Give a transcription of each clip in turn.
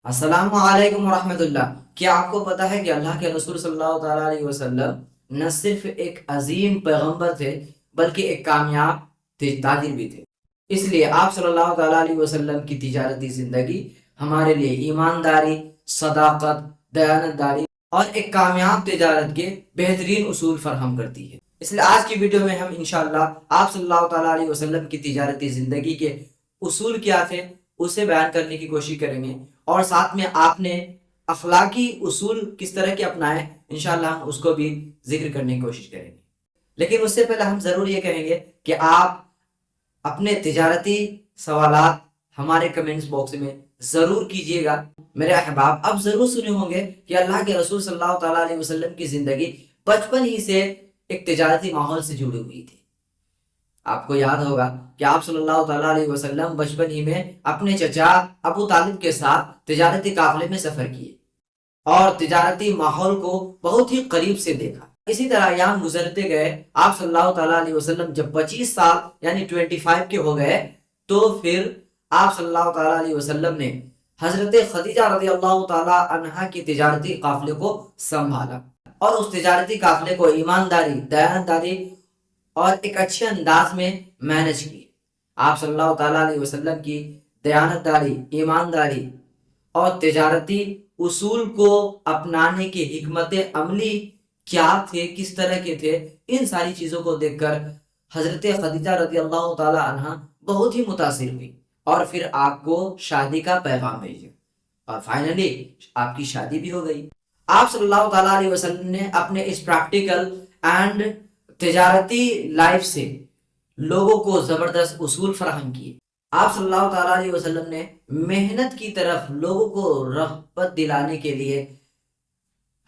السلام علیکم ورحمۃ اللہ۔ کیا آپ کو پتا ہے کہ اللہ کے رسول صلی اللہ تعالیٰ علیہ وسلم نہ صرف ایک عظیم پیغمبر تھے بلکہ ایک کامیاب تاجر بھی تھے۔ اس لیے آپ صلی اللہ تعالیٰ علیہ وسلم کی تجارتی زندگی ہمارے لیے ایمانداری، صداقت، دیانتداری اور ایک کامیاب تجارت کے بہترین اصول فراہم کرتی ہے۔ اس لیے آج کی ویڈیو میں ہم انشاءاللہ آپ صلی اللہ تعالیٰ علیہ وسلم کی تجارتی زندگی کے اصول کیا تھے اسے بیان کرنے کی کوشش کریں گے، اور ساتھ میں آپ نے اخلاقی اصول کس طرح کے اپنائے انشاءاللہ ہم اس کو بھی ذکر کرنے کی کوشش کریں گے۔ لیکن اس سے پہلے ہم ضرور یہ کہیں گے کہ آپ اپنے تجارتی سوالات ہمارے کمنٹس باکس میں ضرور کیجئے گا۔ میرے احباب، اب ضرور سنے ہوں گے کہ اللہ کے رسول صلی اللہ تعالیٰ علیہ وسلم کی زندگی بچپن ہی سے ایک تجارتی ماحول سے جڑی ہوئی تھی۔ آپ کو یاد ہوگا کہ آپ صلی اللہ تعالیٰ علیہ وسلم بچپن ہی میں اپنے چچا ابو طالب کے ساتھ تجارتی قافلے میں سفر کیے اور تجارتی ماحول کو بہت ہی قریب سے دیکھا۔ اسی طرح ایام گزرتے گئے، آپ صلی اللہ تعالیٰ علیہ وسلم جب 25 سال یعنی 25 کے ہو گئے تو پھر آپ صلی اللہ تعالیٰ علیہ وسلم نے حضرت خدیجہ رضی اللہ تعالیٰ عنہا کی تجارتی قافلے کو سنبھالا اور اس تجارتی قافلے کو ایمانداری، دیانتداری اور ایک اچھے انداز میں مینج کی۔ آپ صلی اللہ تعالیٰ علیہ وسلم کی دیانتداری، ایمانداری اور تجارتی اصول کو اپنانے کی حکمت عملی کیا تھے، کس طرح کے تھے، ان ساری چیزوں کو دیکھ کر حضرت خدیجہ رضی اللہ تعالیٰ عنہ بہت ہی متاثر ہوئی اور پھر آپ کو شادی کا پیغام بھیجا اور فائنلی آپ کی شادی بھی ہو گئی۔ آپ صلی اللہ تعالیٰ علیہ وسلم نے اپنے اس پریکٹیکل اینڈ تجارتی لائف سے لوگوں کو زبردست اصول فراہم کیے۔ آپ صلی اللہ تعالیٰ علیہ وسلم نے محنت کی طرف لوگوں کو رغبت دلانے کے لیے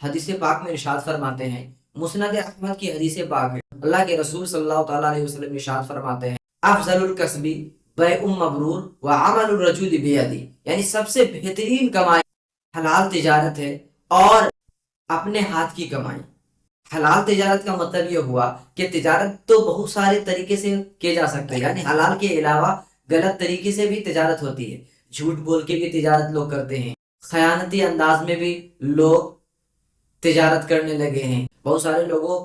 حدیث پاک میں ارشاد فرماتے ہیں، مسند احمد کی حدیث پاک ہے، اللہ کے رسول صلی اللہ تعالیٰ علیہ وسلم ارشاد فرماتے ہیں، افضل الکسب بیع مبرور وعمل الرجل بیدی، یعنی سب سے بہترین کمائی حلال تجارت ہے اور اپنے ہاتھ کی کمائی۔ حلال تجارت کا مطلب یہ ہوا کہ تجارت تو بہت سارے طریقے سے کی جا سکتے ہیں، یعنی حلال کے علاوہ غلط طریقے سے بھی تجارت ہوتی ہے۔ جھوٹ بول کے بھی تجارت لوگ کرتے ہیں، خیانتی انداز میں بھی لوگ تجارت کرنے لگے ہیں۔ بہت سارے لوگوں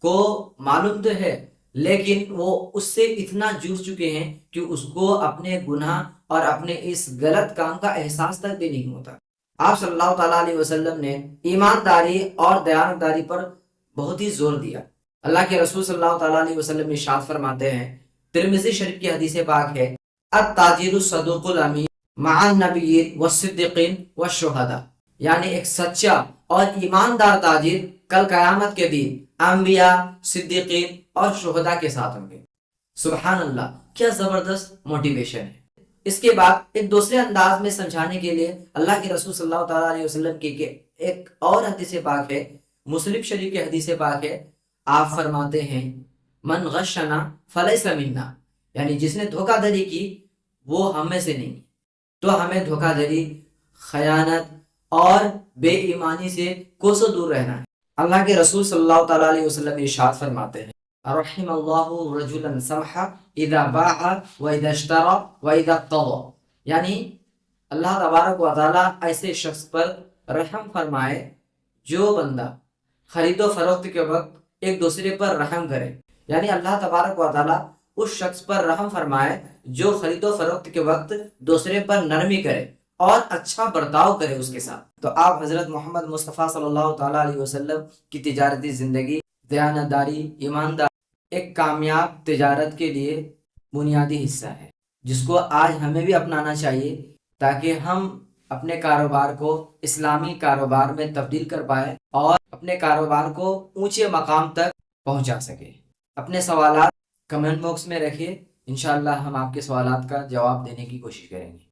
کو معلوم تو ہے لیکن وہ اس سے اتنا جڑ چکے ہیں کہ اس کو اپنے گناہ اور اپنے اس غلط کام کا احساس تک بھی نہیں ہوتا۔ آپ صلی اللہ تعالیٰ علیہ وسلم نے ایمانداری اور دیانتداری پر بہت ہی زور دیا۔ اللہ کے رسول صلی اللہ تعالیٰ علیہ وسلم ارشاد فرماتے ہیں، ترمذی شریف کی حدیث پاک ہے، التاجر الصدوق الامین مع النبیین والصدیقین والشہداء، یعنی ایک سچا اور ایماندار تاجر کل قیامت کے دن انبیاء، صدیقین اور شہداء کے ساتھ ہوں گے۔ سبحان اللہ، کیا زبردست موٹیویشن ہے۔ اس کے بعد ایک دوسرے انداز میں سمجھانے کے لیے اللہ کے رسول صلی اللہ تعالیٰ علیہ وسلم کی ایک اور حدیث پاک ہے، مسلم شریف کی حدیث پاک ہے، آپ فرماتے ہیں، من غشنا فلیس منا، یعنی جس نے دھوکہ دھڑی کی وہ ہم میں سے نہیں۔ تو ہمیں دھوکہ دھڑی، خیانت اور بے ایمانی سے کوسوں دور رہنا ہے۔ اللہ کے رسول صلی اللہ تعالیٰ علیہ وسلم ارشاد فرماتے ہیں، رحم اللہ رجلا سمحا اذا باع و اذا اشترى و اذا اقتضى، یعنی اللہ تبارک و تعالیٰ ایسے شخص پر رحم فرمائے جو بندہ خرید و فروخت کے وقت ایک دوسرے پر رحم کرے، یعنی اللہ تبارک و تعالیٰ اس شخص پر رحم فرمائے جو خرید و فروخت کے وقت دوسرے پر نرمی کرے اور اچھا برتاؤ کرے اس کے ساتھ۔ تو آپ حضرت محمد مصطفیٰ صلی اللہ تعالیٰ علیہ وسلم کی تجارتی زندگی دیانتداری، ایمانداری ایک کامیاب تجارت کے لیے بنیادی حصہ ہے، جس کو آج ہمیں بھی اپنانا چاہیے تاکہ ہم اپنے کاروبار کو اسلامی کاروبار میں تبدیل کر پائے اور اپنے کاروبار کو اونچے مقام تک پہنچا سکے۔ اپنے سوالات کمنٹ باکس میں رکھیے، انشاءاللہ ہم آپ کے سوالات کا جواب دینے کی کوشش کریں گے۔